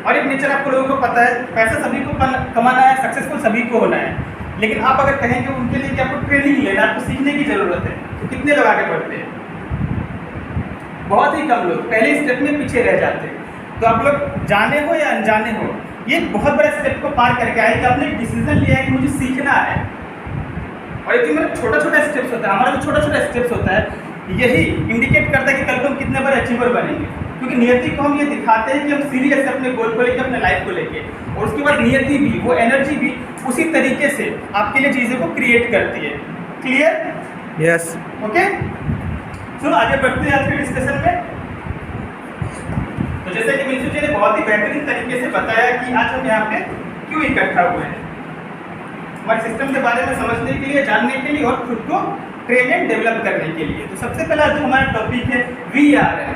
और एक नेचर आपको लोगों को पता है, पैसा सभी को कमाना है, सक्सेसफुल सभी को होना है, लेकिन आप अगर कहेंगे उनके लिए कि आपको ट्रेनिंग लेना, आपको सीखने की ज़रूरत है, तो कितने लोग आगे बढ़ते हैं? बहुत ही कम लोग, पहले स्टेप में पीछे रह जाते हैं। तो आप लोग जाने हो या अनजाने हो, ये एक बहुत बड़ा स्टेप को पार करके आए कि आपने एक डिसीजन लिया है कि मुझे सीखना है। और ये जो मेरा छोटा छोटा स्टेप्स होता है, हमारा जो छोटा छोटा स्टेप्स होता है, यही इंडिकेट करता है कि कल को हम कितने बड़े अचीवर बनेंगे। क्योंकि नियति को हम ये दिखाते हैं कि हम सीरियस है अपने गोल को लेकर, अपने लाइफ को लेके, और उसके बाद नियति भी, वो एनर्जी भी उसी तरीके से आपके लिए चीज़ों को क्रिएट करती है। क्लियर? यस। ओके, चलो आगे बढ़ते हैं आज के डिस्कशन में। तो जैसे कि मिंशु जी ने बहुत ही बेहतरीन तरीके से बताया कि आज हम यहाँ पे क्यों इकट्ठा हुए हैं, हमारे सिस्टम के बारे में समझने के लिए, जानने के लिए और खुद को ट्रेन एंड डेवलप करने के लिए। तो सबसे पहला जो हमारा टॉपिक है VR है,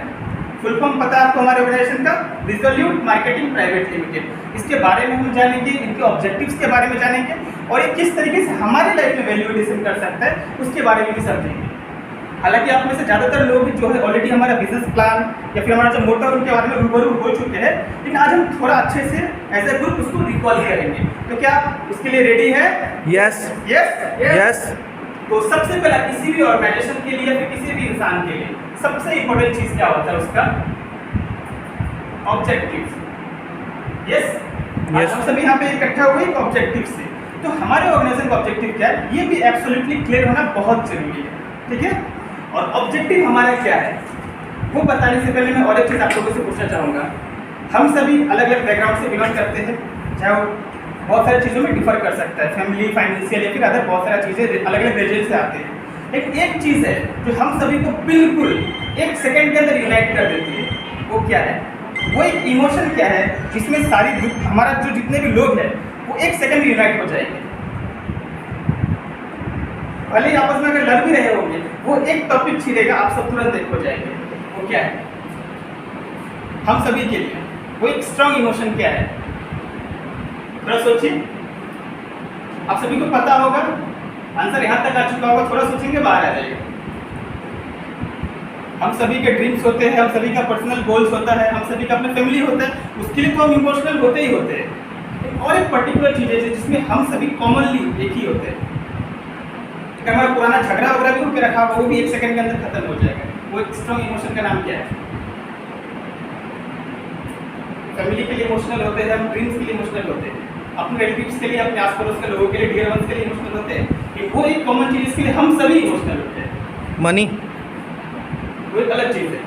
फुल फॉर्म पता है आपको हमारे ऑर्गेनाइजेशन का, रिजोल्यूट मार्केटिंग प्राइवेट लिमिटेड। इसके बारे में हम जानेंगे, इनके ऑब्जेक्टिव्स के बारे में जानेंगे, और ये किस तरीके से हमारे लाइफ में वैल्यू एडिशन कर सकता है उसके बारे में भी समझेंगे। हालांकि आप में से ज़्यादातर लोग जो है ऑलरेडी हमारा बिजनेस प्लान या फिर हमारा जो मोटो उनके बारे में रूबरू हो चुके हैं, लेकिन आज हम थोड़ा अच्छे से एज ए ग्रुप उसको रिकॉल करेंगे। तो क्या उसके लिए रेडी है? Yes yes yes. तो सबसे पहला किसी भी ऑर्गेनाइजेशन के लिए या फिर किसी भी इंसान के लिए सबसे इंपॉर्टेंट चीज़ क्या होता है? उसका ऑब्जेक्टिव। यस, हम सभी यहाँ पे इकट्ठा हुए एक ऑब्जेक्टिव से। तो हमारे ऑर्गेनाइजेशन का ऑब्जेक्टिव क्या है, ये भी एब्सोल्युटली क्लियर होना बहुत जरूरी है। ठीक है, और ऑब्जेक्टिव हमारा क्या है वो बताने से पहले मैं और एक चीज़ आप लोगों से पूछना चाहूँगा। हम सभी अलग अलग बैकग्राउंड से बिलोंग करते हैं, चाहे वो बहुत सारी चीज़ों में डिफर कर सकता है, फैमिली, फाइनेंशियल या फिर अदर बहुत सारी चीज़ें अलग अलग रीजन से आते हैं। लेकिन एक चीज़ है जो हम सभी को बिल्कुल एक सेकंड के अंदर यूनाइट कर देती है, वो क्या है? वो एक इमोशन क्या है जिसमें सारी हमारा जो जितने भी लोग हैं वो एक सेकंड में यूनाइट हो जाएंगे। भले ही आपस में अगर लड़ भी रहे होंगे, वो एक टॉपिक छिड़ेगा, आप सब तुरंत एक हो जाएंगे। वो क्या है हम सभी के लिए? वो एक स्ट्रांग इमोशन क्या है? थोड़ा सोचिए, आप सभी को पता होगा, आंसर यहाँ तक आ चुका होगा, थोड़ा सोचेंगे बाहर आ जाएगा। हम सभी के ड्रीम्स होते हैं, हम सभी का पर्सनल गोल्स होता है, हम सभी का अपना फैमिली होता है, उसके लिए तो हम इमोशनल होते ही होते हैं। और एक पर्टिकुलर चीज़ है जिसमें हम सभी कॉमनली एक ही होते हैं। अगर हमारा पुराना झगड़ा वगैरह भी होकर रखा वो भी एक सेकंड के अंदर खत्म हो जाएगा। वो एक स्ट्रॉन्ग इमोशन का नाम क्या है? फैमिली के लिए इमोशनल होते हैं, हम ड्रीम्स के लिए इमोशनल होते हैं, अपने रिलेटिव्स के लिए, अपने आस पड़ोस के लोगों के लिए, डियर वंस के लिए इमोशनल होते हैं। कि वो एक कॉमन चीज़ इसके लिए हम सभी इमोशनल होते हैं। मनी वो एक अलग चीज़ है।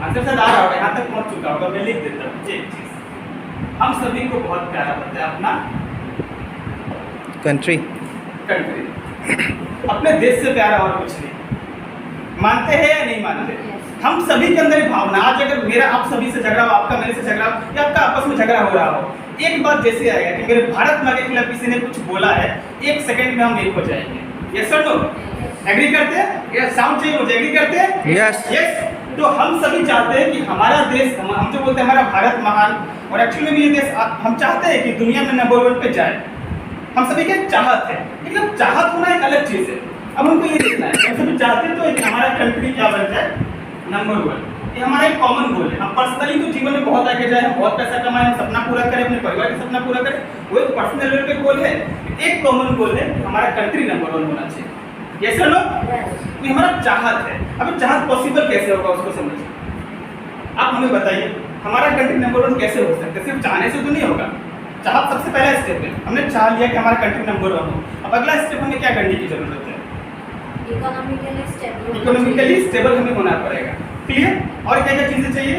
आंसर शायद आ रहा होगा, यहाँ तक पहुँच चुका होगा, मैं लिख देता हूँ। एक चीज़ हम सभी को बहुत प्यारा होता है, अपना कंट्री। अपने देश से प्यारा और कुछ नहीं। मानते हैं या नहीं मानते? हम सभी के अंदर भावना, आज अगर मेरा आप सभी से झगड़ा हो, आपका मेरे से झगड़ा हो, या आपका आपस में झगड़ा हो रहा हो, एक बात जैसे आएगा कि मेरे भारत माँ के खिलाफ किसी ने कुछ बोला है, एक सेकंड में हम एक हो जाएंगे। Yes sir, no? एग्री करते हैं? यस, साउंड चाहिए मुझे, एग्री करते हैं? Yes yes. तो हम सभी चाहते हैं कि हमारा देश, हम जो बोलते हैं हमारा भारत महान, और एक्चुअली में ये देश हम चाहते हैं कि दुनिया में नंबर 1 पे जाए। हम सभी के चाहत है, लेकिन चाहत होना एक अलग चीज़ है। अब हमको ये देखना है, हम सभी चाहते हैं तो एक हमारा कंट्री क्या बन जाए, नंबर 1। ये हमारा एक कॉमन गोल है। हम पर्सनली तो जीवन में बहुत आगे जाए, हम बहुत पैसा कमाएं, हम सपना पूरा करें, अपने परिवार का सपना पूरा करें, वो एक पर्सनल लेवल पे गोल है। एक कॉमन गोल है, हमारा कंट्री नंबर 1 होना चाहिए। Yes sir, no? ये हमारा चाहत है। अब चाहत पॉसिबल कैसे होगा उसको समझिए। आप हमें बताइए, हमारा कंट्री नंबर 1 कैसे हो सकता है? सिर्फ चाहने से तो नहीं होगा। चाहत सबसे पहला स्टेप है, हमने चाह लिया कि हमारा कंट्री नंबर 1 हो। अब अगला स्टेप हमें क्या करने की जरूरत है? इकोनॉमिकली स्टेबल हमें होना पड़ेगा। क्लियर? और क्या क्या चीज़ें चाहिए?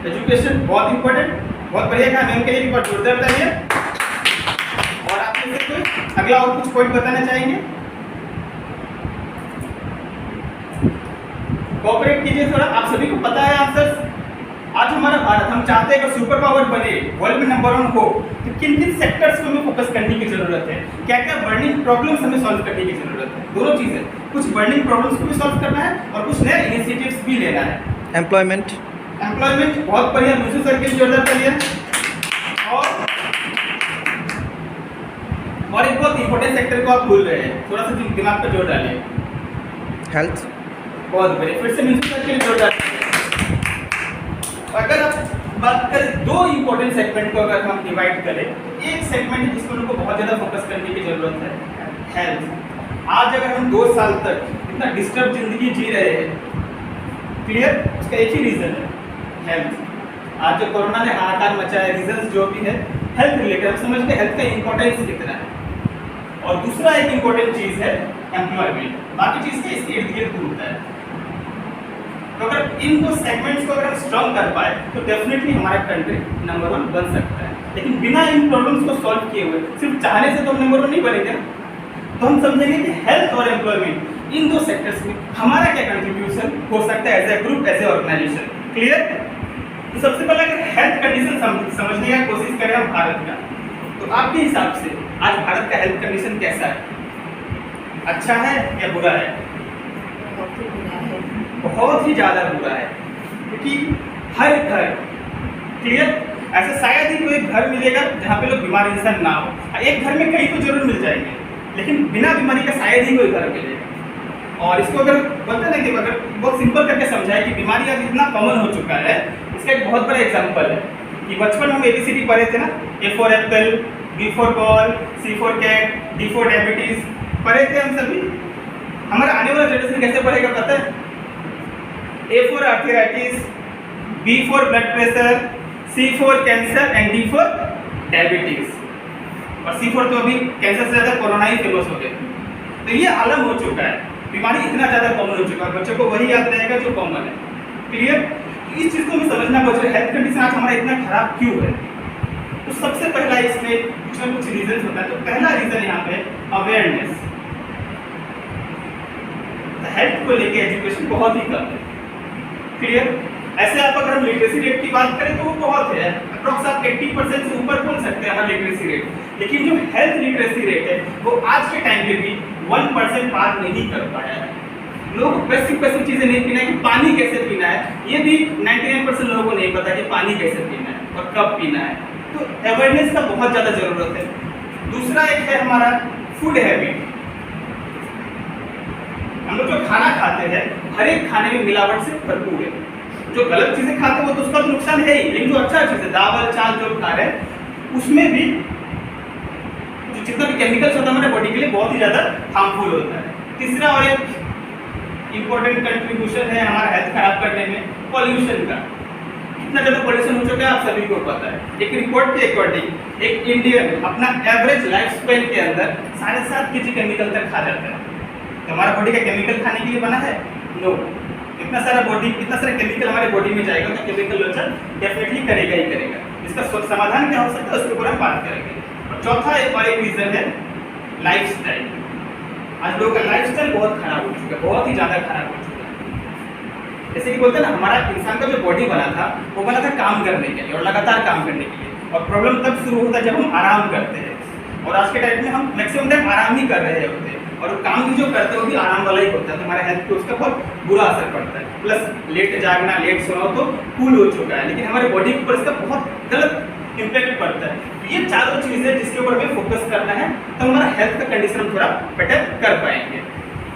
एजुकेशन बहुत इंपॉर्टेंट, बहुत बढ़िया काम है, उनके लिए भी बहुत जोरदार बताइए। और आप में से कोई अगला और कुछ पॉइंट बताना चाहेंगे? कोऑपरेट कीजिए थोड़ा। आप सभी को पता है आंसर। आज हमारा भारत, हम चाहते हैं कि सुपर पावर बने, वर्ल्ड में नंबर 1 हो, तो किन किन सेक्टर्स को हमें फोकस करने की जरूरत है? क्या क्या बर्निंग प्रॉब्लम्स हमें सॉल्व करने की जरूरत है? दोनों चीज़ें, कुछ बर्निंग प्रॉब्लम्स को भी सॉल्व करना है और कुछ नए इनिशिएटिव्स भी लेना है। एम्प्लॉयमेंट बहुत बढ़िया, दूसरे सर के लिए जोरदार करिए। और एक बहुत इंपॉर्टेंट सेक्टर को आप भूल रहे हैं, थोड़ा सा दिमाग पर जोर डालिए। हेल्थ बहुत बढ़िया, फिर से म्यूजिक के लिए जोरदार। अगर आप बात करें दो इंपॉर्टेंट सेगमेंट को अगर हम डिवाइड करें, एक सेगमेंट है जिसको लोगों को बहुत ज़्यादा फोकस करने की जरूरत है, हेल्थ। आज अगर हम 2 साल तक इतना डिस्टर्ब जिंदगी जी रहे हैं, क्लियर, उसका एक ही रीज़न है, हेल्थ। आज जो कोरोना ने हाहाकार मचाया है, रीजन जो भी है हेल्थ रिलेटेड, हम समझते हैं हेल्थ का इंपॉर्टेंस कितना है। और दूसरा एक इंपॉर्टेंट चीज़ है एम्प्लॉयमेंट, बाकी चीज़ के इसके इर्द गिर्द घूमता है। तो अगर इन दो सेगमेंट्स को अगर हम स्ट्रॉन्ग कर पाए तो डेफिनेटली हमारा कंट्री नंबर 1 बन सकता है। लेकिन बिना इन प्रॉब्लम्स को सॉल्व किए हुए सिर्फ चाहने से तो हम नंबर 1 नहीं बनेंगे। तो हम समझेंगे कि हेल्थ और एम्प्लॉयमेंट इन दो सेक्टर्स में हमारा क्या कंट्रीब्यूशन हो सकता है as a group, as a organisation. Clear? तो सबसे पहले अगर हेल्थ कंडीशन समझने की कोशिश करें हम भारत का, तो आपके हिसाब से आज भारत का हेल्थ कंडीशन कैसा है? अच्छा है या बुरा है? बहुत ही ज़्यादा बुरा है, क्योंकि हर घर, क्लियर, ऐसा शायद ही कोई घर मिलेगा जहाँ पे लोग बीमार इंसान ना हो। एक घर में कई तो जरूर मिल जाएंगे, लेकिन बिना बीमारी का शायद ही कोई घर मिलेगा। और इसको अगर बोलते हैं ना कि अगर बहुत सिंपल करके समझाए कि बीमारी आज इतना कॉमन हो चुका है, इसका एक बहुत बड़ा एग्जाम्पल है कि बचपन में हम ABCD पढ़े थे ना, A for apple, B for ball, C for cat, D for diabetes पढ़े थे हम सभी। हमारा आने वाला जनरेशन कैसे पढ़ेगा पता है? A for arthritis, B for blood pressure, C for cancer and D for diabetes. और C फॉर तो अभी कैंसर से ज़्यादा कोरोना ही फेमस हो गया। तो ये आलम हो चुका है, बीमारी इतना ज़्यादा कॉमन हो चुका है, बच्चों को वही याद रहेगा जो कॉमन है। क्लियर? इस चीज़ को हमें समझना पड़ेगा, हेल्थ कंडीशन आज हमारा इतना खराब क्यों है। तो सबसे पहला इसमें कुछ ना कुछ रीजन होता है। तो पहला रीजन यहाँ पे अवेयरनेस। हेल्थ को लेके एजुकेशन बहुत ही कम है। क्लियर? ऐसे आप अगर हम लिटरेसी रेट की बात करें तो वो बहुत है, अप्रॉक्स आप 80% से ऊपर बोल सकते हैं हमारा लिटरेसी रेट। लेकिन जो हेल्थ लिटरेसी रेट है वो आज के टाइम पे भी 1% पार नहीं कर पाया है। लोग बेसिक चीज़ें नहीं पीना है कि पानी कैसे पीना है, ये भी 99% लोगों को नहीं पता कि पानी कैसे पीना है और कब पीना है। तो अवेयरनेस का बहुत ज़्यादा ज़रूरत है। दूसरा एक है हमारा फूड हैबिट। हम लोग जो खाना खाते हैं हर एक खाने में मिलावट से भरपूर है। जो गलत चीज़ें खाते हैं वो तो उसका तो नुकसान है ही, लेकिन जो अच्छा चीज़ है, दावल चाल जो खा रहे हैं उसमें भी जो जितना भी केमिकल्स होता है हमारे बॉडी के लिए बहुत ही ज़्यादा हार्मफुल होता है। तीसरा और एक इम्पोर्टेंट कंट्रीब्यूशन है हमारा हेल्थ खराब करने में, पॉल्यूशन का। इतना ज़्यादा पॉल्यूशन हो चुका है आप सभी को पता है। एक रिपोर्ट के अकॉर्डिंग एक इंडियन अपना एवरेज लाइफ स्पेन के अंदर 7.5 kg केमिकल तक खा जाता है। तो हमारा बॉडी का केमिकल खाने के लिए बना है? नो। इतना सारा केमिकल हमारे बॉडी में जाएगा तो केमिकल लोचन डेफिनेटली करेगा ही करेगा। इसका समाधान क्या हो सकता है उसके ऊपर हम बात करेंगे। और चौथा एक रीज़न है लाइफस्टाइल। आज लोगों का लाइफस्टाइल बहुत खराब हो चुका है, बहुत ही ज़्यादा खराब हो चुका है। जैसे कि बोलते हैं ना, हमारा इंसान का जो बॉडी बना था वो बना था काम करने के लिए और लगातार काम करने के लिए। और प्रॉब्लम तब शुरू होता है जब हम आराम करते हैं। और आज के टाइम में हम मैक्सिमम टाइम आराम ही कर रहे होते हैं, और काम भी जो करते हैं वो भी आराम वाला ही होता है। तो हमारे हेल्थ पे उसका बहुत बुरा असर पड़ता है। प्लस लेट जागना, लेट सोना तो कूल हो चुका है, लेकिन हमारे बॉडी के ऊपर इसका बहुत गलत इम्पैक्ट पड़ता है। ये चारों चीज़ें जिसके ऊपर हमें फोकस करना है तो हमारा हेल्थ का कंडीशन हम थोड़ा बेटर कर पाएंगे।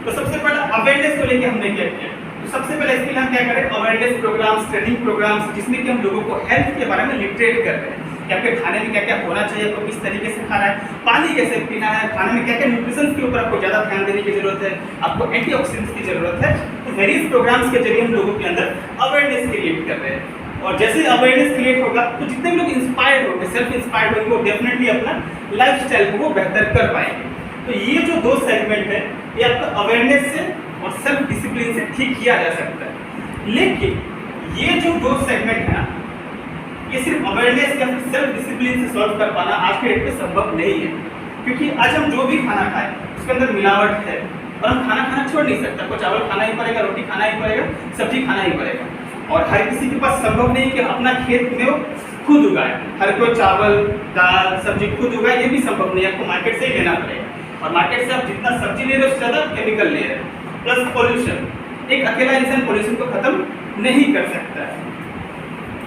तो सबसे पहले अवेयरनेस को लेकर हमने क्या किया, तो सबसे पहले इसके लिए हम क्या करें, अवेयरनेस प्रोग्राम्स, ट्रेनिंग प्रोग्राम्स, जिसमें कि हम लोगों को हेल्थ के बारे में लिटरेट कर रहे हैं कि आपके खाने में क्या क्या होना चाहिए, आपको किस तरीके से खाना है, पानी कैसे पीना है, खाने में क्या क्या न्यूट्रिशन के ऊपर आपको ज़्यादा ध्यान देने की जरूरत है, आपको एंटीऑक्सीडेंट्स की जरूरत है। तो वेरियस प्रोग्राम्स के जरिए हम लोगों के अंदर अवेयरनेस क्रिएट कर रहे हैं। और जैसे अवेयरनेस क्रिएट होगा तो जितने भी लोग इंस्पायर्ड होंगे, सेल्फ इंस्पायर्ड होंगे, वो डेफिनेटली अपना लाइफस्टाइल को वो बेहतर कर पाएंगे। तो ये जो 2 सेगमेंट है ये आपका अवेयरनेस से और सेल्फ डिसिप्लिन से ठीक किया जा सकता है। लेकिन ये जो 2 सेगमेंट है ना, ये सिर्फ अवेयरनेस या फिर सेल्फ डिसिप्लिन से सॉल्व कर पाना आज के डेट पे संभव नहीं है। क्योंकि आज हम जो भी खाना खाएं उसके अंदर मिलावट है और हम खाना छोड़ नहीं सकते। आपको चावल खाना ही पड़ेगा, रोटी खाना ही पड़ेगा, सब्जी खाना ही पड़ेगा। और हर किसी के पास संभव नहीं कि अपना खेत में वो खुद उगाए, हर कोई चावल दाल सब्जी खुद उगाए, ये भी संभव नहीं है। आपको मार्केट से ही लेना पड़ेगा, और मार्केट से आप जितना सब्जी ले रहे हो उससे ज़्यादा केमिकल ले रहे हैं। प्लस पॉल्यूशन, एक अकेला इंसान पॉल्यूशन को खत्म नहीं कर सकता है,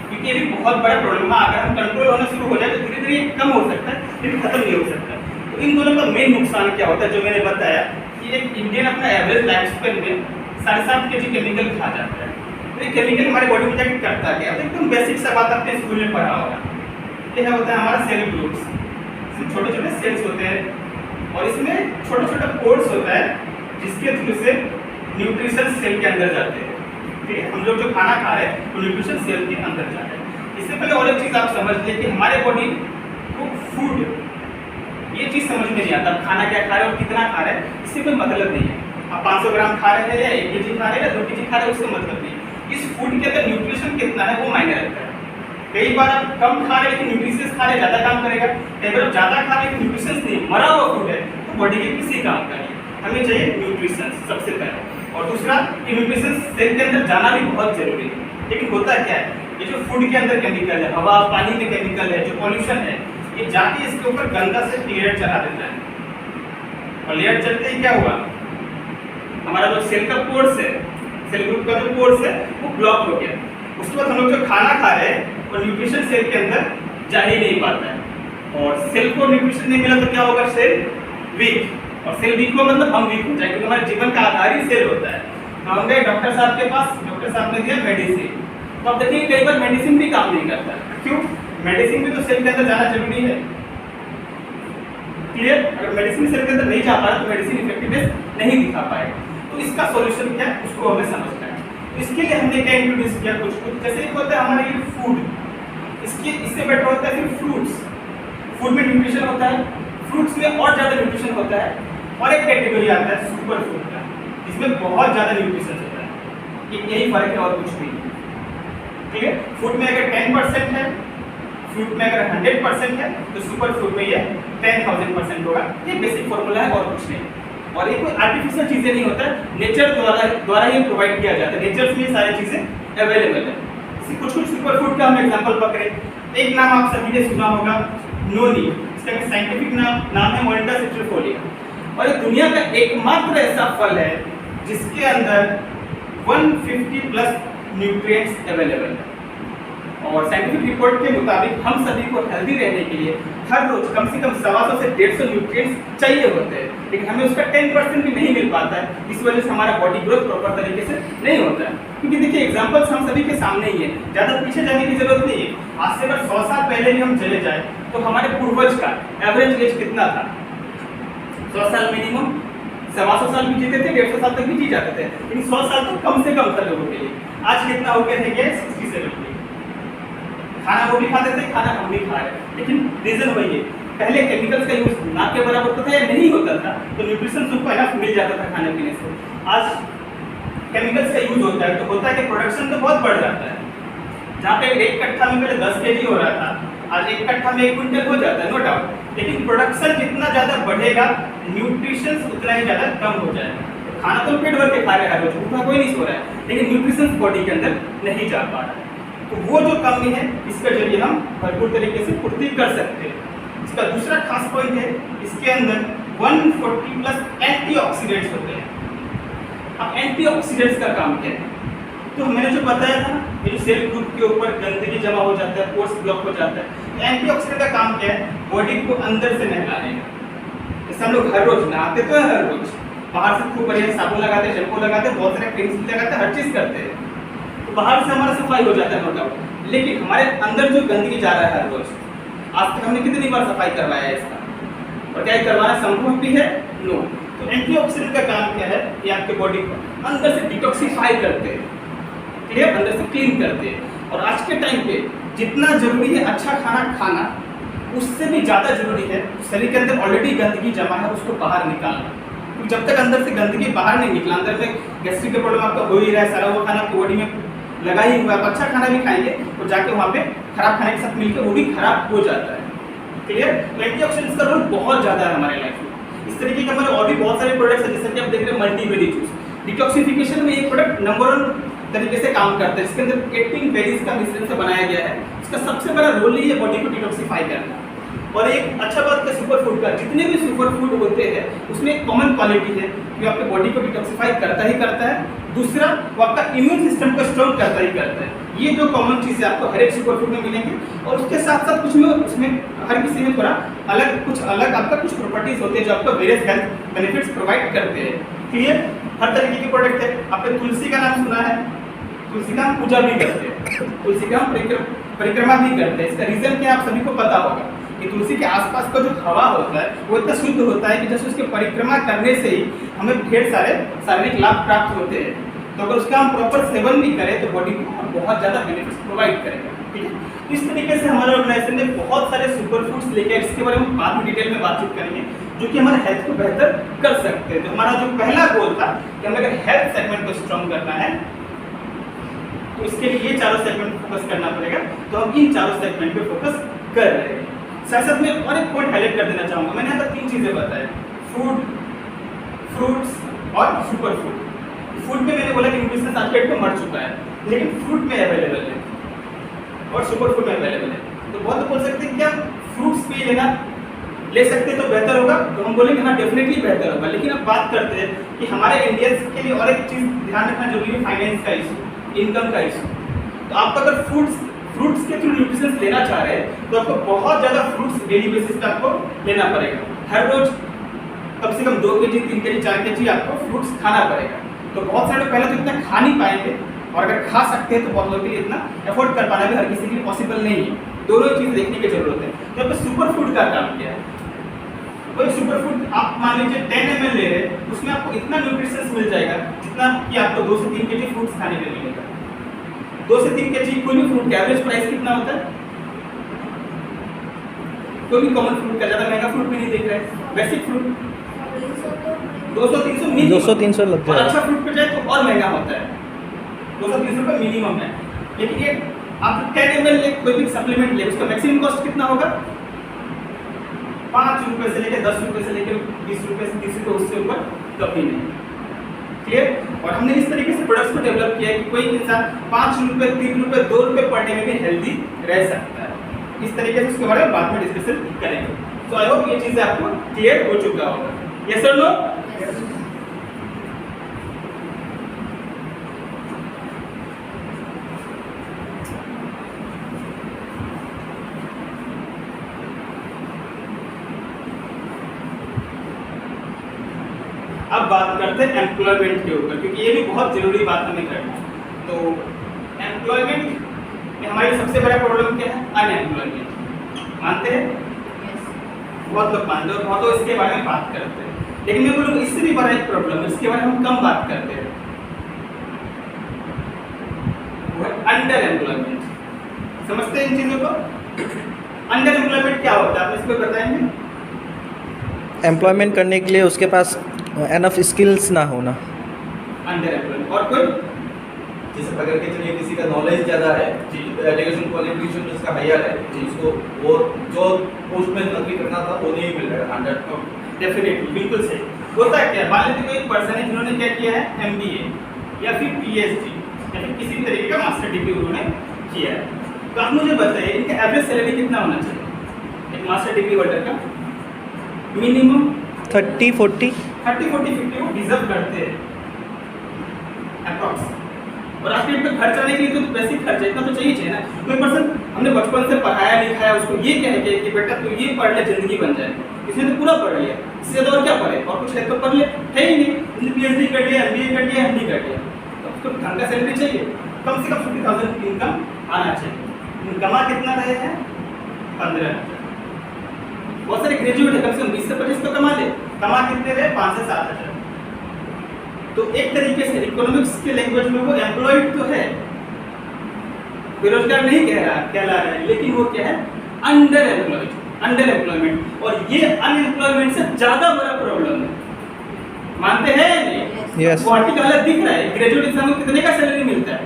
क्योंकि ये भी बहुत बड़ा प्रॉब्लम है। अगर हम कंट्रोल होना शुरू हो जाए तो धीरे धीरे कम हो सकता है, लेकिन खत्म नहीं हो सकता। तो इन दोनों का मेन नुकसान क्या होता है, जो मैंने बताया कि एक इंडियन अपना एवरेज लाइफ स्पेन में 7.5 kg केमिकल खा जाता है। तो ये केमिकल हमारे बॉडी में जाके करता क्या है? एकदम बेसिक सा बात आपने स्कूल में पढ़ा होगा। ये है होता है हमारा सेल ग्रुप्स, छोटे छोटे सेल्स होते हैं और इसमें छोटा छोटा पोर्स होता है जिसके थ्रू से न्यूट्रिशन सेल के अंदर जाते हैं। ठीक है, हम लोग जो खाना खा रहे हैं वो न्यूट्रिशन सेल के अंदर जा रहे हैं। इससे पहले और एक चीज़ आप समझ लें कि हमारे बॉडी को फूड, ये चीज़ समझ में नहीं आता खाना क्या खा रहे हैं और कितना खा रहे हैं, इससे कोई मतलब नहीं है। आप 500 ग्राम खा रहे हैं या 1 kg खा रहे हैं या 2 kg खा रहे हैं, उससे मतलब नहीं। इस फूड के अंदर न्यूट्रिशन कितना है वो मायने रखता है। कई बार आप कम खा रहे हैं लेकिन न्यूट्रिशंस खा रहे हैं, ज़्यादा काम करेगा। कई बार आप ज़्यादा खा रहे हैं लेकिन न्यूट्रिशंस नहीं, मरा हुआ फूड है तो बॉडी के किसी काम का नहीं। हमें चाहिए न्यूट्रिशंस सबसे पहले, और दूसरा कि न्यूट्रिशंस सेल के अंदर जाना भी बहुत जरूरी है। लेकिन होता क्या है, ये जो फूड के अंदर केमिकल है, हवा पानी में केमिकल है, जो पॉल्यूशन है, ये जाके इसके ऊपर गंदा से लेयर चढ़ा देता है। और लेयर चढ़ते ही क्या हुआ, हमारा जो सेल का पोर्स है, सेल ग्रुप का जो पोर्स है वो ब्लॉक हो गया। उसके बाद हम लोग जो खाना खा रहे हैं वो न्यूट्रिशन सेल के अंदर जा ही नहीं पाता है और सेल को न्यूट्रिशन नहीं मिला तो क्या होगा, सेल वीक। और सेल वीक हो मतलब हम वीक हो जाए, क्योंकि हमारे जीवन का आधार ही सेल होता है। तो हम गए डॉक्टर साहब के पास, डॉक्टर साहब ने दिया मेडिसिन। तो आप देखिए कई बार मेडिसिन भी काम नहीं करता। क्यों? मेडिसिन भी तो सेल के अंदर जाना जरूरी है। क्लियर? अगर मेडिसिन सेल के अंदर नहीं जा पा रहा तो मेडिसिन इफेक्टिवनेस नहीं दिखा पाएगा। तो इसका सॉल्यूशन क्या है उसको हमें समझना है। तो इसके लिए हमने क्या इंट्रोड्यूस किया, कुछ जैसे एक होता है हमारे लिए फूड, इससे बेटर होता है फिर फ्रूट्स। फूड में न्यूट्रिशन होता है, फ्रूट्स में और ज़्यादा न्यूट्रिशन होता है। और एक कैटेगरी आता है सुपर फूड का, जिसमें बहुत ज़्यादा न्यूट्रिशन होता है। यही फर्क है और कुछ भी नहीं। ठीक है, फूड में अगर 10% है, फ्रूट में अगर 100% है तो सुपर फूड में ये 10,000% होगा। ये बेसिक फॉर्मूला है और कुछ नहीं। और ये कोई आर्टिफिशियल चीज़ें नहीं होता है, नेचर द्वारा ही प्रोवाइड किया जाता है। नेचर में ये सारी चीज़ें अवेलेबल है। कुछ सुपर फूड का हम एग्जांपल पकड़े। एक नाम आप सभी ने सुना होगा, नोनी। इसका साइंटिफिक नाम है मोनिटा सिट्रिफोलिया। और ये दुनिया का एकमात्र ऐसा फल है जिसके अंदर 150+ न्यूट्रिएंट्स अवेलेबल है। और साइंटिफिक रिपोर्ट के मुताबिक हम सभी को हेल्दी रहने के लिए हर रोज कम से कम 125 से 150 न्यूट्रिएंट्स चाहिए होते हैं, लेकिन हमें उसका 10% भी नहीं मिल पाता है। इस वजह से हमारा बॉडी ग्रोथ प्रॉपर तरीके से नहीं होता है। क्योंकि देखिए एग्जांपल्स हम सभी के सामने ही है, ज़्यादा पीछे जाने की जरूरत नहीं है। आज से अगर 100 साल पहले भी हम चले जाए तो हमारे पूर्वज का एवरेज एज कितना था? 100 साल मिनिमम। 125 साल भी जीते थे, 150 साल तक भी जी जाते थे, लेकिन 100 साल तो कम से कम था लोगों के लिए। आज कितना हो गया है? 60-70। खाना वो भी खाते थे, खाना हम भी खा रहे हैं, लेकिन रीजन वही है, पहले केमिकल्स का यूज ना के बराबर होता था या नहीं होता था, तो न्यूट्रिशन सबको इनफ मिल जाता था खाने पीने से। आज केमिकल्स का यूज होता है तो होता है कि प्रोडक्शन तो बहुत बढ़ जाता है। जहाँ पे 1 कट्ठा में पहले 10 kg हो रहा था, आज 1 कट्ठा में 1 क्विंटल हो जाता है, नो डाउट। लेकिन प्रोडक्शन जितना ज़्यादा बढ़ेगा, न्यूट्रिशन उतना ही ज़्यादा कम हो जाएगा। खाना तो पेट भर के खा रहे हैं, रोज भूखा कोई नहीं सो रहा है, लेकिन न्यूट्रिशन बॉडी के अंदर नहीं जा पा रहा है। तो वो जो कमी है इसके जरिए हम भरपूर तरीके से पूर्ति कर सकते हैं। इसका दूसरा खास पॉइंट है, इसके अंदर 140+ एंटीऑक्सीडेंट्स होते हैं। अब एंटीऑक्सीडेंट्स का काम क्या है? तो मैंने जो बताया था, ये जो सेल ग्रुप के ऊपर गंदगी जमा हो जाता है, पोर्स ब्लॉक हो जाता है, एंटीऑक्सीडेंट का काम क्या है? बॉडी को अंदर से नहलाने का। जैसे हम लोग हर रोज नहाते तो है, हर रोज बाहर से खूब बढ़िया साबुन लगाते हैं, शैम्पू लगाते हैं, बहुत सारे क्रीम्स लगाते हैं, हर चीज़ करते हैं, तो बाहर से हमारा सफाई हो जाता है, नो डाउट। लेकिन हमारे अंदर जो गंदगी जा रहा है हर रोज, आज तक हमने कितनी बार सफाई करवाया है इसका? और क्या करवाना संभव भी है? नो। तो एंटीऑक्सीडेंट का काम क्या है? ये आपके बॉडी को अंदर से डिटॉक्सिफाई करते हैं, क्लियर, अंदर से क्लीन करते हैं। और आज के टाइम पे जितना जरूरी है अच्छा खाना खाना, उससे भी ज़्यादा जरूरी है शरीर के अंदर ऑलरेडी गंदगी जमा है उसको बाहर निकालना। तो जब तक अंदर से गंदगी बाहर नहीं निकला, अंदर में गैस्ट्रिक का प्रॉब्लम आपका हो ही रहा है, सारा वो खाना आपकी बॉडी में लगा ही हुआ है, अच्छा खाना भी खाएंगे तो जाके वहाँ पे खराब खाने के साथ मिलकर वो भी खराब हो जाता है, क्लियर। तो एंटीऑक्सीडेंट्स का रोल बहुत ज़्यादा है हमारे लाइफ में। इस तरीके के हमारे और भी बहुत सारे प्रोडक्ट्स हैं, जैसे कि आप देख रहे हैं मल्टीबेरी जूस। डिटॉक्सिफिकेशन में ये प्रोडक्ट नंबर 1 तरीके से काम करता है। इसके अंदर 18 बेरीज का मिश्रण से बनाया गया है। इसका सबसे बड़ा रोल ही है बॉडी को डिटॉक्सिफाई करना। और एक अच्छा बात है सुपर फूड का, जितने भी सुपर फूड होते हैं उसमें एक कॉमन क्वालिटी है कि आपके बॉडी को डिटॉक्सिफाई करता ही करता है। दूसरा, वो आपका इम्यून सिस्टम को स्ट्रॉन्ग करता ही करता है। ये जो कॉमन चीज़ है आपको हर एक सुपर फूड में मिलेंगे। और उसके साथ साथ कुछ में उसमें हर किसी में थोड़ा अलग आपका कुछ प्रॉपर्टीज होते हैं जो आपको वेरियस हेल्थ बेनिफिट्स प्रोवाइड करते हैं, क्लियर। हर तरीके के प्रोडक्ट है। आपने तुलसी का नाम सुना है, तुलसी का हम पूजा भी करते हैं, तुलसी का हम परिक्रमा भी करते हैं। इसका रीजन क्या आप सभी को पता होगा कि तुलसी के आसपास का जो हवा होता है वो इतना शुद्ध होता है कि जैसे उसके परिक्रमा करने से ही हमें ढेर सारे शारीरिक लाभ प्राप्त होते हैं। तो अगर उसका हम प्रॉपर सेवन भी करें तो बॉडी को बहुत ज़्यादा बेनिफिट्स प्रोवाइड करेगा, ठीक है। इस तरीके से हमारे ऑर्गेनाइजेशन ने बहुत सारे सुपर फूड्स लेके, इसके बारे में बाद में डिटेल में बातचीत करेंगे, जो कि हमारे हेल्थ को बेहतर कर सकते हैं। तो हमारा जो पहला गोल था कि हमें अगर हेल्थ सेगमेंट को स्ट्रॉन्ग करना है तो इसके लिए ये चारों सेगमेंट फोकस करना पड़ेगा। तो हम इन चारों सेगमेंट पे फोकस कर रहे हैं। साथ साथ में और एक पॉइंट हाईलाइट कर देना चाहूँगा, मैंने यहाँ पर 3 चीज़ें बताई, फूड, फ्रूट्स और सुपर फूड। फूड में मैंने बोला कि न्यूट्रिशन आज पेट में मर चुका है, लेकिन फ्रूट में अवेलेबल है और सुपर फूड में अवेलेबल है। तो बहुत बोल सकते हैं क्या फ्रूट्स भी ले सकते तो बेहतर होगा, तो हम बोलेंगे हाँ डेफिनेटली बेहतर होगा। लेकिन अब बात करते हैं कि हमारे इंडियंस के लिए और एक चीज़ ध्यान रखना जरूरी है, फाइनेंस का इशू, इनकम का इशू। तो आप अगर फ्रूट्स के थ्रू न्यूट्रिशन लेना चाह रहे हैं तो आपको बहुत ज़्यादा फ्रूट्स डेली बेसिस पे आपको लेना पड़ेगा। हर रोज कम से कम 2 kg 3 kg 4 kg आपको फ्रूट्स खाना पड़ेगा। तो बहुत सारे लोग पहले तो इतना खा नहीं पाएंगे, और अगर खा सकते हैं तो बहुत लोगों के लिए इतना एफोर्ड कर पाना भी हर किसी के लिए पॉसिबल नहीं है। दोनों चीज़ देखने की जरूरत है। तो आपको सुपर फूड का काम किया है, कोई सुपर फूड आप मान लीजिए 10 ml ले रहे हैं, उसमें आपको इतना न्यूट्रिशन मिल जाएगा जितना कि आपको 2 से 3 kg फ्रूट्स खाने में मिलेगा। 2 से 3 kg कोई भी फ्रूट का एवरेज प्राइस कितना होता है? कोई भी कॉमन फ्रूट का, ज़्यादा महंगा फ्रूट भी नहीं देख रहे हैं, बेसिक फ्रूट 200-300 मिनिमम, 200-300 लग और जाएगा। अच्छा फ्रूट पे जाए तो और महंगा होता है, 200-300 रुपये मिनिमम है। लेकिन ये आप 10 ml ले, कोई भी सप्लीमेंट ले, उसका मैक्सिमम कॉस्ट कितना होगा? 5 रुपये से लेकर 10 रुपये से लेकर 20 रुपये से 30 रुपये, उससे ऊपर कभी नहीं। क्लियर? और हमने इस तरीके से प्रोडक्ट्स को डेवलप किया है कि कोई इंसान 5 रुपये 3 रुपये 2 रुपये पर डे में भी हेल्दी रह सकता है। इस तरीके से उसके बारे में बाद में डिस्कशन करेंगे। तो आई होप ये चीज़ें आपको क्लियर हो चुका होगा। यस और नो? अब बात करते हैं एम्प्लॉयमेंट के ऊपर, क्योंकि ये भी बहुत जरूरी बात हमें करना है। तो एम्प्लॉयमेंट में हमारी सबसे बड़ा प्रॉब्लम क्या है? अनएम्प्लॉयमेंट। मानते हैं? बहुत लोग मानते हैं और बहुत लोग इसके बारे में बात करते हैं, लेकिन मैं बोलूँगा इससे भी बड़ा एक प्रॉब्लम है, इसके बारे में हम कम बात करते हैं, वो है अंडर एम्प्लॉयमेंट। समझते हैं इन चीज़ों को? अंडर एम्प्लॉयमेंट क्या होता है, आप इसको बताएंगे? एम्प्लॉयमेंट करने के लिए उसके पास एनफ स्किल्स ना होना। अंडर एम्प्लॉयमेंट और कोई जैसे पकड़ के चलिए किसी का नॉलेज ज़्यादा है, एजुकेशन क्वालिफिकेशन जिसका हायर है, जिसको वो जो पोस्ट में नौकरी करना था वो नहीं मिल रहा है अंडर। डेफिनेटली बिल्कुल सही। होता है क्या, मान लीजिए कोई पर्सन है जिन्होंने क्या किया है, MBA या फिर PhD या फिर किसी भी तरीके का मास्टर डिग्री उन्होंने किया है। तो आप मुझे बताइए इनका एवरेज सैलरी कितना होना चाहिए एक मास्टर डिग्री होल्डर का? मिनिमम 30-40 30-40-50 वो डिजर्व करते हैं अप्रॉक्स। और आपके पे खर्च आने के लिए तो बेसिक खर्च इतना तो चाहिए ना। कोई पर्सन हमने बचपन से पढ़ाया लिखाया, उसको ये कह के कि बेटा तू ये पढ़ ले जिंदगी बन जाए, इसने तो पूरा पढ़ लिया, इससे ज़्यादा और क्या पढ़े, और कुछ है तो पढ़ ले, है ही नहीं। इसने PhD कर लिया, MBA कर लिया, MD कर लिया, तो उसको ढंग का सैलरी चाहिए, कम से कम 50,000 की इनकम आना चाहिए। कमा कितना रहे हैं? 15,000। बहुत सारे ग्रेजुएट है, कम से कम 20 से 25 तो कमा ले, कमा कितने रहे? 5 से 7,000। तो एक तरीके से इकोनॉमिक्स के लैंग्वेज में वो एम्प्लॉयड तो है, बेरोजगार नहीं कहला रहा है, लेकिन वो क्या है? Under employed, under employment. और ये अनएम्प्लॉयमेंट से ज्यादा बड़ा प्रॉब्लम है, मानते हैं या नहीं? Yes. गुवाहाटी का हालत दिख रहा है, ग्रेजुएट इंसान को कितने का सैलरी मिलता है?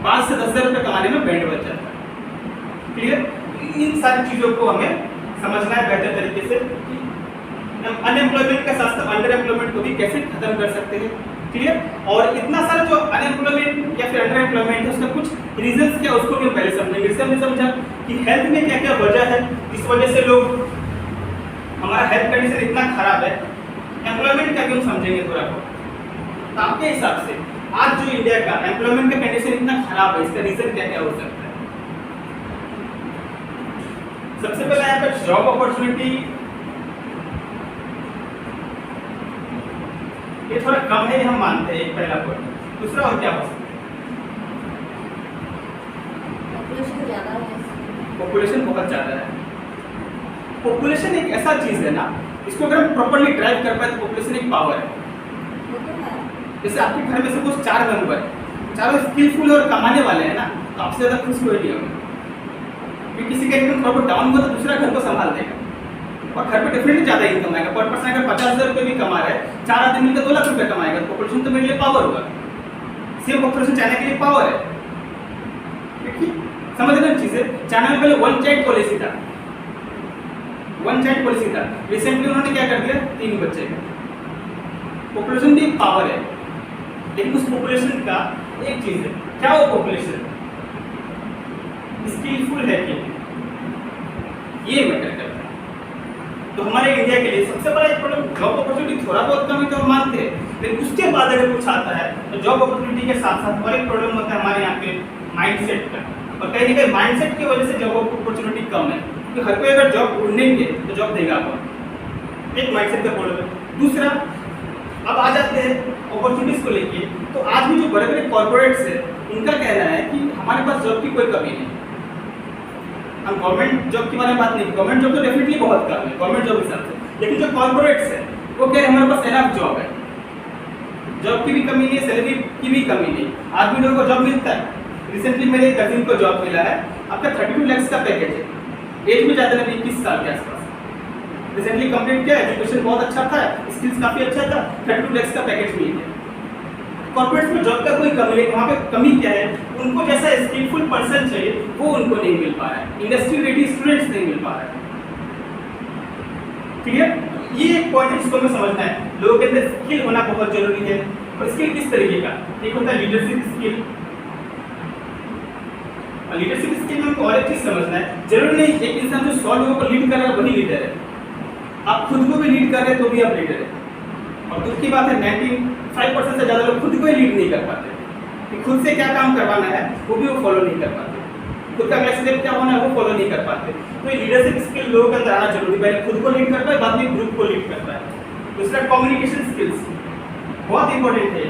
5 से 10,000 रुपये कमाने में बैंड बच जाता है। क्लियर? इन सारी चीजों को हमें समझना है बेहतर तरीके से, अनएम्प्लॉयमेंट के साथ साथ अंडर एम्प्लॉयमेंट को भी कैसे खत्म कर सकते हैं। क्लियर? और इतना सारा जो अनएम्प्लॉयमेंट या फिर अंडर एम्प्लॉयमेंट है उसका कुछ रीजंस क्या उसको भी पहले समझेंगे। इससे हमने समझा कि हेल्थ में क्या क्या वजह है, इस वजह से लोग हमारा हेल्थ कंडीशन इतना खराब है। एम्प्लॉयमेंट का क्यों समझेंगे थोड़ा बहुत। तो आपके हिसाब से आज जो इंडिया का एम्प्लॉयमेंट का कंडीशन इतना खराब है, इसका रीजन क्या क्या हो सकता है? सबसे पहले यहाँ पर जॉब अपॉर्चुनिटी ये थोड़ा कम है, ये हम मानते हैं, एक पहला पॉइंट। दूसरा और क्या हो सकता है? पॉपुलेशन ज़्यादा है। पॉपुलेशन बहुत ज़्यादा है। पॉपुलेशन एक ऐसा चीज़ है ना, इसको अगर हम प्रॉपरली ड्राइव कर पाए तो पॉपुलेशन एक पावर है। वो तो है। जैसे आपके घर में सपोज 4 मेंबर है, चारों स्किलफुल और कमाने वाले हैं ना, तो आपसे ज़्यादा खुश कोई नहीं होगा। क्योंकि किसी का इनकम थोड़ा डाउन हुआ तो दूसरा घर को संभाल देगा, और घर पे डेफिनेटली ज़्यादा इनकम आएगा। पर पर्सन अगर 50,000 रुपये भी कमा रहा है, 4 आदमी मिलकर 2 लाख रुपये कमाएगा, तो पॉपुलेशन तो मेरे लिए पावर होगा। सेम पॉपुलेशन चाइना के लिए पावर है। समझ रहे चीज़ें? चाइना में पहले वन चाइल्ड पॉलिसी था, वन चाइल्ड पॉलिसी था। रिसेंटली उन्होंने क्या कर दिया, 3 बच्चे का। पॉपुलेशन भी एक पावर है, लेकिन उस पॉपुलेशन का एक चीज़ है, क्या वो पॉपुलेशन स्किलफुल है कि ये मैटर करता है। तो हमारे इंडिया के लिए सबसे बड़ा एक प्रॉब्लम जॉब अपॉर्चुनिटी थोड़ा बहुत कमी तो हम मानते हैं, लेकिन उसके बाद अगर कुछ आता है तो जॉब अपॉर्चुनिटी के साथ साथ और एक प्रॉब्लम होता है हमारे यहाँ पे माइंडसेट का। और कहीं ना कहीं माइंडसेट की वजह से जॉब अपॉर्चुनिटी कम है, क्योंकि हर कोई अगर जॉब ढूंढेंगे तो जॉब देगा कौन? एक माइंडसेट का प्रॉब्लम है। दूसरा, अब आ जाते हैं अपॉर्चुनिटीज को लेके, तो आज भी जो बड़े बड़े कॉर्पोरेट्स है उनका कहना है कि हमारे पास जॉब की कोई कमी नहीं। हम गवर्नमेंट जॉब के बारे में बात नहीं, गवर्नमेंट जॉब तो डेफिनेटली बहुत कम है गवर्नमेंट जॉब हिसाब से, लेकिन जो कॉर्पोरेट्स है वो कह रहे हैं हमारे पास एनफ जॉब है, जॉब की भी कमी नहीं है, सैलरी की भी कमी नहीं, आदमी लोगों को जॉब मिलता है। रिसेंटली मेरे कजिन को जॉब मिला है, आपका 32 लाख का पैकेज है, एज में जाते हैं 21 साल के आसपास। रिसेंटली कंप्लीट किया, एजुकेशन बहुत अच्छा था, स्किल्स काफ़ी अच्छा था, 32 लाख का पैकेज मिल गया। कॉर्पोरेट्स में जॉब का कोई कमी नहीं, वहाँ पे कमी क्या है, उनको जैसा स्किलफुल पर्सन चाहिए वो उनको नहीं मिल पा रहा है, इंडस्ट्री रेडी स्टूडेंट्स नहीं मिल पा रहा है। ठीक है, ये एक पॉइंट है जिसको हमें समझना है। लोगों के अंदर स्किल होना बहुत जरूरी है, और स्किल किस तरीके का? एक होता है लीडरशिप स्किल, और लीडरशिप स्किल में हमको और एक चीज समझना है, जरूरी नहीं एक इंसान जो 100 लोगों को लीड कर रहा है वही लीडर है। आप खुद को भी लीड कर रहे हैं तो भी आप लीडर है। और दुख की बात है 95% से ज़्यादा लोग खुद को ही लीड नहीं कर पाते, कि खुद से क्या काम करवाना है वो भी वो फॉलो नहीं कर पाते, खुद का अगला स्टेप क्या होना है वो फॉलो नहीं कर पाते। तो ये लीडरशिप स्किल लोगों के अंदर आना जरूरी, पहले खुद को लीड करता है, बाद में ग्रुप को लीड करता है। दूसरा कम्युनिकेशन स्किल्स बहुत इंपॉर्टेंट है,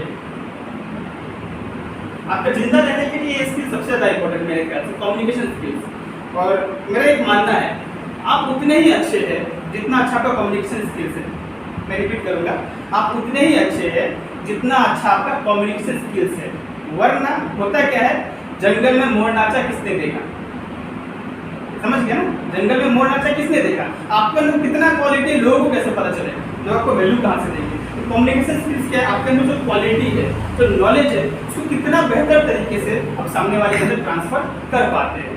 आपका जिंदा रहने के लिए ये स्किल सबसे ज़्यादा इंपॉर्टेंट मेरे ख्याल से, कम्युनिकेशन स्किल्स। और मेरा एक मानना है आप उतने ही अच्छे हैं जितना अच्छा आपका कम्युनिकेशन स्किल्स है। मैं रिपीट करूंगा, आप उतने ही अच्छे हैं जितना अच्छा आपका कम्युनिकेशन स्किल्स है। वरना होता क्या है, जंगल में मोर नाचा किसने देखा? समझ गया ना, जंगल में मोर नाचा किसने देखा? आपके अंदर कितना क्वालिटी है लोगों को कैसे पता चले, लोग आपको वैल्यू कहाँ से देंगे? तो कम्युनिकेशन स्किल्स क्या है, आपके अंदर जो क्वालिटी है, जो नॉलेज है, उसको कितना बेहतर तरीके से आप सामने वाले के अंदर ट्रांसफर कर पाते हैं।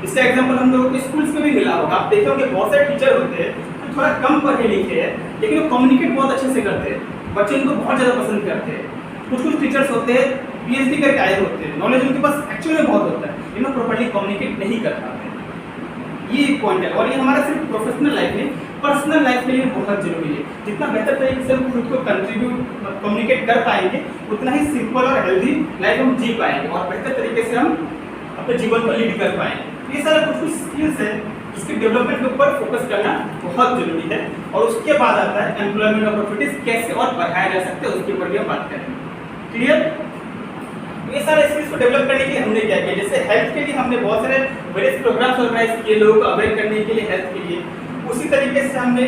इसका एग्जाम्पल हम लोगों को स्कूल्स में भी मिला होगा, आप देखे होंगे बहुत सारे टीचर होते हैं जो थोड़ा कम पढ़े लिखे हैं, लेकिन वो कम्युनिकेट बहुत अच्छे से करते हैं, बच्चे उनको बहुत ज़्यादा पसंद करते हैं। कुछ टीचर्स होते हैं PhD करके आए होते हैं, नॉलेज उनके पास एक्चुअली में बहुत होता है, लेकिन वो प्रॉपर्ली कम्युनिकेट नहीं कर पाते। ये एक पॉइंट है, और ये हमारा सिर्फ प्रोफेशनल लाइफ में, पर्सनल लाइफ के लिए बहुत जरूरी है। जितना बेहतर तरीके से हम खुद को कंट्रीब्यूट कम्युनिकेट कर पाएंगे, उतना ही सिंपल और हेल्दी लाइफ हम जी पाएंगे, और बेहतर तरीके से हम अपने जीवन को लीड कर पाएंगे। ये सारा कुछ स्किल्स है, इसके डेवलपमेंट के ऊपर फोकस करना बहुत जरूरी है। और उसके बाद आता है एम्प्लॉयमेंट अपॉर्चुनिटीज कैसे और बढ़ाया जा सकता है, उसके ऊपर भी हम बात करेंगे। क्लियर? ये सारे स्किल्स को डेवलप करने के लिए हमने क्या किया, जैसे हेल्थ के लिए हमने बहुत सारे बड़े प्रोग्राम्स ऑर्गेनाइज किए लोगों को अवेयर करने के लिए, हेल्थ के लिए। उसी तरीके से हमने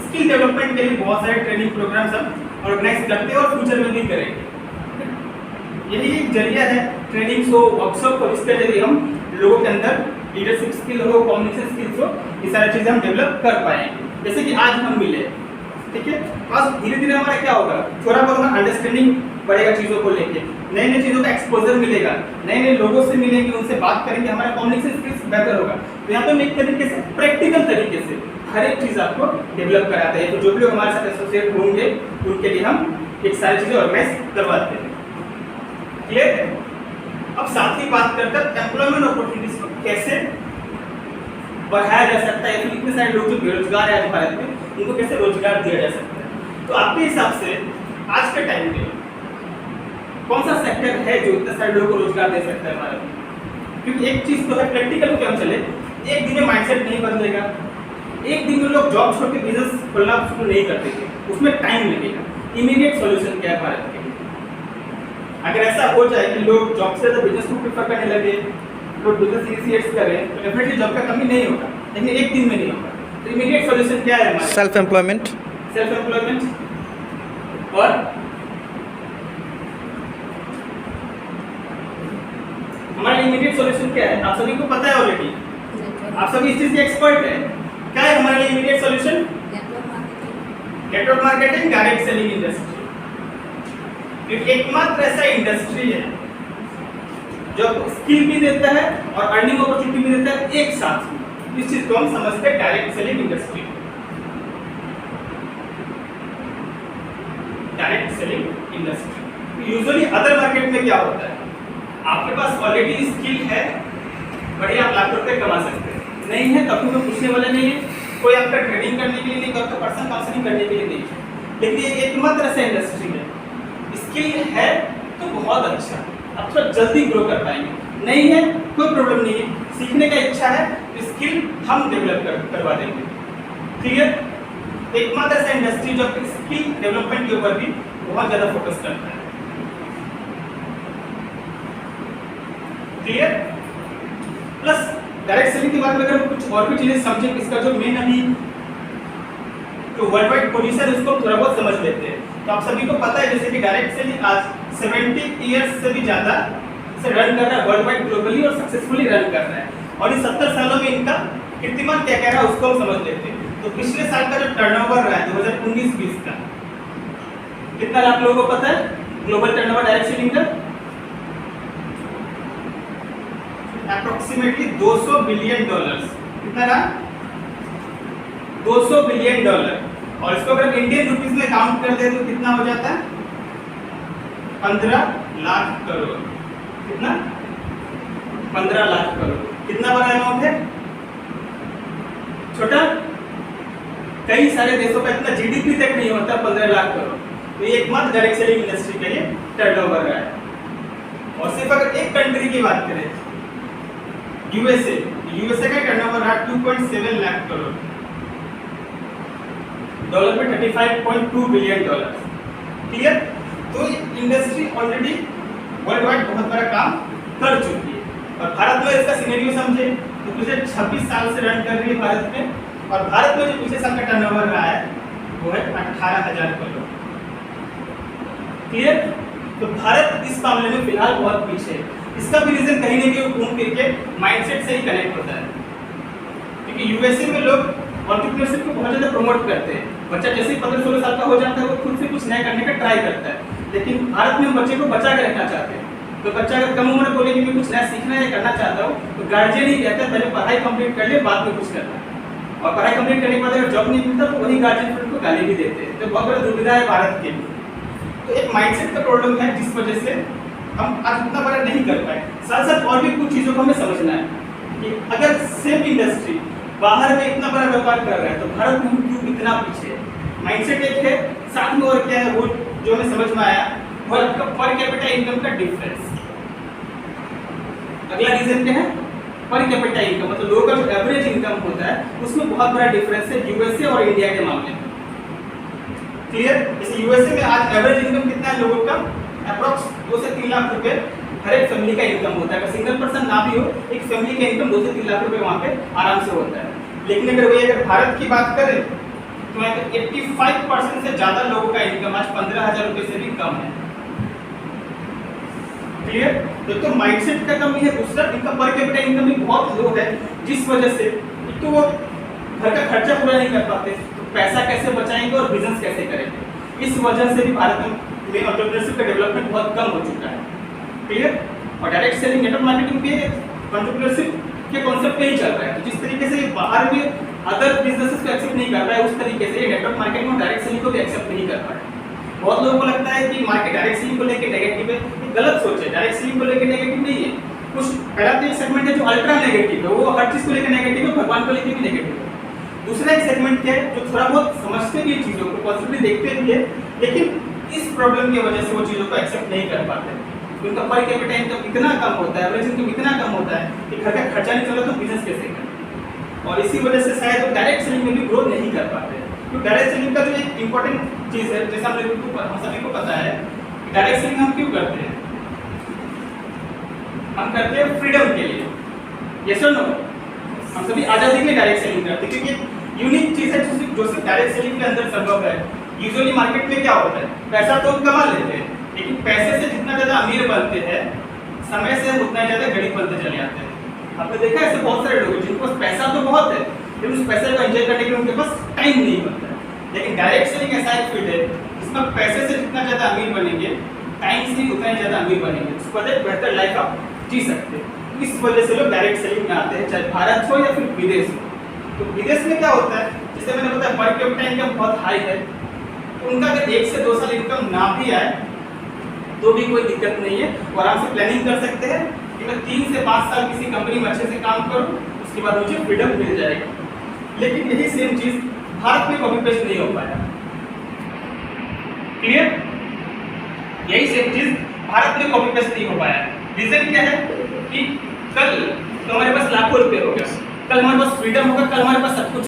स्किल डेवलपमेंट के लिए बहुत सारे ट्रेनिंग प्रोग्राम्स हम ऑर्गेनाइज करते हैं और फ्यूचर में भी करेंगे। यही एक जरिया है, ट्रेनिंग्स हो, वर्कशॉप हो, इसके जरिए हम लोगों के अंदर लीडरशिप स्किल हो, कम्युनिकेशन स्किल्स हो, ये सारी चीज़ें हम डेवलप कर पाएंगे। जैसे कि आज हम मिले, ठीक है, आज धीरे धीरे हमारा क्या होगा, थोड़ा बहुत हमारा अंडरस्टैंडिंग बढ़ेगा चीज़ों को लेके, नई नई चीज़ों का एक्सपोजर मिलेगा, नए नए लोगों से मिलेंगे, उनसे बात करेंगे, हमारा कम्युनिकेशन स्किल्स बेहतर होगा। तो यहाँ पे हम एक तरीके से प्रैक्टिकल तरीके से हर एक चीज़ आपको डेवलप कराते हैं। तो जो भी लोग हमारे साथ एसोसिएट होंगे उनके लिए हम एक सारी चीज़ें ऑर्गेनाइज करवाते हैं। क्लियर है? अब साथ ही बात करते हैं एम्प्लॉयमेंट अपॉर्चुनिटीज को कैसे बढ़ाया जा सकता है, फिर इतने सारे लोग जो बेरोजगार है आज भारत में, उनको कैसे रोजगार दिया जा सकता है। तो आपके हिसाब से आज के टाइम में कौन सा सेक्टर है जो इतने सारे लोगों को रोजगार दे सकता है भारत में? क्योंकि एक चीज तो है, प्रैक्टिकल पे हम चले, एक दिन में माइंडसेट नहीं बदलेगा, एक दिन में लोग जॉब छोड़ के बिजनेस खोलना शुरू नहीं करते थे, उसमें टाइम लगेगा। इमीडिएट सॉल्यूशन क्या है भारत के लिए? अगर ऐसा हो जाए कि लोग जॉब से ज़्यादा बिजनेस को प्रेफर करने लगे, लोग बिजनेस इनिशिएट्स करें, तो डेफिनेटली जॉब का कमी नहीं होगा, लेकिन एक दिन में नहीं होगा। तो इमीडिएट सॉल्यूशन क्या है हमारा? Self employment. Self employment. और हमारा इमीडिएट सॉल्यूशन क्या है? आप सभी को पता है ऑलरेडी, आप सभी इस चीज के एक्सपर्ट हैं। क्या है हमारे लिए immediate solution? Network marketing, direct selling industry. क्योंकि एकमात्र ऐसा इंडस्ट्री है जो स्किल भी देता है और अर्निंग अपॉर्चुनिटी भी देता है एक साथ। इस चीज को हम समझते हैं direct selling industry. Direct selling industry. Usually other market में क्या होता है? आपके पास ऑलरेडी स्किल है, बढ़िया आप लाख रुपए कमा सकते हैं, नहीं है तो आपको पूछने वाला नहीं है, कोई आपका ट्रेडिंग करने के लिए नहीं, आपका पर्सनल काउंसलिंग करने के लिए नहीं है। लेकिन ये एकमात्र ऐसा इंडस्ट्री है, स्किल है तो बहुत अच्छा, आप थोड़ा जल्दी ग्रो कर पाएंगे, नहीं है कोई प्रॉब्लम नहीं है, सीखने का इच्छा है तो स्किल हम डेवलप करवा देंगे। ठीक है, एकमात्र ऐसा इंडस्ट्री जो स्किल डेवलपमेंट के ऊपर भी बहुत ज़्यादा फोकस करता है। क्लियर? प्लस डायरेक्ट सेलिंग के बारे में अगर कुछ और भी चीजें समझें, इसका जो मेन अभी जो वर्ल्ड वाइड पोजीशन है उसको थोड़ा बहुत समझ लेते हैं। तो आप सभी को पता है जैसे कि डायरेक्ट सेलिंग आज 70 इयर्स से भी ज़्यादा से रन कर रहा है वर्ल्ड वाइड ग्लोबली और सक्सेसफुली रन कर रहा है। और इस 70 सालों में इनका कीर्तिमान क्या कह रहा है उसको हम समझ लेते हैं। तो पिछले साल का जो टर्नओवर रहा है 2019-20 का, कितना आप लोगों को पता है ग्लोबल टर्नओवर डायरेक्ट सेलिंग का? Approximately $200 billion. कितना रहा? $200 बिलियन। और इसको अगर इंडियन रुपीस में काउंट कर दे तो कितना हो जाता है? 15 लाख करोड़। कितना? 15 लाख करोड़। कितना बड़ा अमाउंट है? छोटा? कई सारे देशों का इतना जीडीपी तक नहीं होता 15 लाख करोड़। तो ये एकमात्र डायरेक्ट सेलिंग इंडस्ट्री का ये टर्नओवर रहा है। और सिर्फ अगर एक कंट्री की बात करें, यूएसए का टर्नओवर रहा 2.7 लाख करोड़, डॉलर में $35.2 बिलियन। क्लियर? तो इंडस्ट्री ऑलरेडी वर्ल्ड वाइड बहुत बड़ा काम कर चुकी है। और भारत में इसका सिनेरियो समझे तो पिछले 26 साल से रन कर रही है भारत में, और भारत में जो पिछले साल का टर्नओवर रहा है वो है 18,000 करोड़। क्लियर? तो भारत इस मामले में फिलहाल बहुत पीछे है। इसका भी रीजन कहीं ना कहीं घूम फिर के माइंडसेट से ही कनेक्ट होता है, क्योंकि यूएसए में लोग एंटरप्रेन्योरशिप को बहुत ज़्यादा प्रमोट करते हैं। बच्चा जैसे ही 15-16 साल का हो जाता है वो खुद से कुछ नया करने का ट्राई करता है। लेकिन भारत में हम बच्चे को बचा के रखना चाहते हैं। तो बच्चा अगर कम उम्र में बोले कि मैं कुछ नया सीखना है करना चाहता हूँ, तो गार्जियन ही कहता है पहले पढ़ाई कंप्लीट कर ले, बाद में कुछ करना है। और पढ़ाई कंप्लीट करने के बाद अगर जॉब नहीं मिलता तो वही गार्जियन फिर उनको गाली भी देते हैं। तो बहुत बड़ा दुविधा है भारत के लिए। तो एक माइंडसेट का प्रॉब्लम है जिस वजह से हम आज उतना बड़ा नहीं कर पाए। साथ साथ और भी कुछ चीज़ों को हमें समझना है कि अगर सेम इंडस्ट्री बाहर में इतना बड़ा व्यापार कर रहा है तो भारत में हम क्यों इतना पीछे है। माइंडसेट एक है, साथ में और क्या है वो जो हमें समझ में आया वो आपका पर कैपिटा इनकम का डिफरेंस। अगला रीजन क्या है? पर कैपिटा इनकम, मतलब लोगों का जो एवरेज इनकम होता है उसमें बहुत बड़ा डिफरेंस है यूएसए और इंडिया के मामले में। क्लियर? जैसे यूएसए में आज एवरेज इनकम कितना है लोगों का? अप्रॉक्स 2 से 3 लाख रुपए हर एक फैमिली का इनकम होता है। अगर सिंगल पर्सन ना भी हो, एक फैमिली का इनकम 2 से 3 लाख रुपए वहाँ पे आराम से होता है। लेकिन अगर भारत की बात करें तो 85% से ज्यादा लोगों का इनकम आज 15,000 रुपए से भी कम है। क्लियर? तो माइंडसेट का कमी है, दूसरा इनका पर कैपिटा इनकम भी बहुत लो है, जिस वजह से एक तो वो घर का खर्चा पूरा नहीं कर पाते, तो पैसा कैसे बचाएंगे और बिजनेस कैसे करेंगे। इस वजह से भी भारत में एंटरप्रेन्योरशिप का डेवलपमेंट बहुत कम हो चुका है। क्लियर? और डायरेक्ट सेलिंग नेटवर्क मार्केटिंग पे एंटरप्रेन्योरशिप के कॉन्सेप्ट पे ही चल रहा है। तो जिस तरीके से बाहर में अदर बिजनेसेस को एक्सेप्ट नहीं कर रहा है, उस तरीके से नेटवर्क मार्केटिंग और डायरेक्ट सेलिंग को भी एक्सेप्ट नहीं कर रहा है। बहुत लोगों को लगता है कि मार्केट डायरेक्ट सेलिंग को लेकर नेगेटिव है, ये गलत सोच है। डायरेक्ट सेलिंग को लेकर नेगेटिव नहीं है। कुछ पहला तो एक सेगमेंट है जो अल्ट्रा नेगेटिव है, वो हर चीज को लेकर नेगेटिव है, भगवान को लेकर भी नेगेटिव है। दूसरा एक सेगमेंट क्या है जो थोड़ा बहुत समझते भी चीजों को, पॉजिटिवली देखते भी है, लेकिन इस प्रॉब्लम की वजह से वो चीजों को एक्सेप्ट नहीं कर पाते। उनका पर कैपिटा इनकम इतना कम होता है, एवरेज इनकम इतना कम होता है कि घर का खर्चा नहीं चला तो बिजनेस कैसे करें। और इसी वजह से शायद वो डायरेक्ट सेलिंग में भी ग्रो नहीं कर पाते। तो डायरेक्ट सेलिंग का जो एक इम्पोर्टेंट चीज़ है, जैसे हम सभी को पता है, डायरेक्ट सेलिंग हम क्यों करते हैं? हम करते हैं फ्रीडम के लिए, यस और नो? हम सभी आज़ादी के लिए डायरेक्ट सेलिंग करते हैं, क्योंकि यूनिक चीज़ है जो सिर्फ डायरेक्ट सेलिंग के अंदर संभव है। यूजुअली मार्केट में क्या होता है, पैसा तो कमा लेते हैं, लेकिन पैसे से जितना ज़्यादा अमीर बनते हैं, समय से उतना ज़्यादा गरीब बनते चले जाते हैं। आपने देखा है ऐसे बहुत सारे लोग हैं जिनके पास पैसा तो बहुत है, लेकिन उस पैसे को एंजॉय करने के लिए उनके पास टाइम नहीं बनता है। लेकिन डायरेक्ट सेलिंग ऐसा एक फील्ड है जिसमें पैसे से जितना ज़्यादा अमीर बनेंगे, टाइम से उतना ही ज़्यादा अमीर बनेंगे, उस पर एक बेहतर लाइफ आप जी सकते हैं। इस वजह से लोग डायरेक्ट सेलिंग में आते हैं, चाहे भारत हो या फिर विदेश हो। तो विदेश में क्या होता है, जैसे मैंने बताया पर कैपिटा इनकम बहुत हाई है, तो उनका अगर 1 से 2 साल इनकम ना भी आए तो भी कोई दिक्कत नहीं है, और आराम से प्लानिंग कर सकते हैं कि मैं 3 से 5 साल किसी कंपनी में अच्छे से काम करूं, उसके बाद मुझे फ्रीडम मिल जाएगी। लेकिन यही सेम चीज़ भारत में कॉपी पेस्ट नहीं हो पाया। क्लियर? यही सेम चीज़ भारत में कॉपी पेस्ट नहीं हो पाया। रीजन क्या है कि कल तो हमारे पास लाखों रुपए हो गए, कल हमारे पास फ्रीडम होगा, कल हमारे पास सब कुछ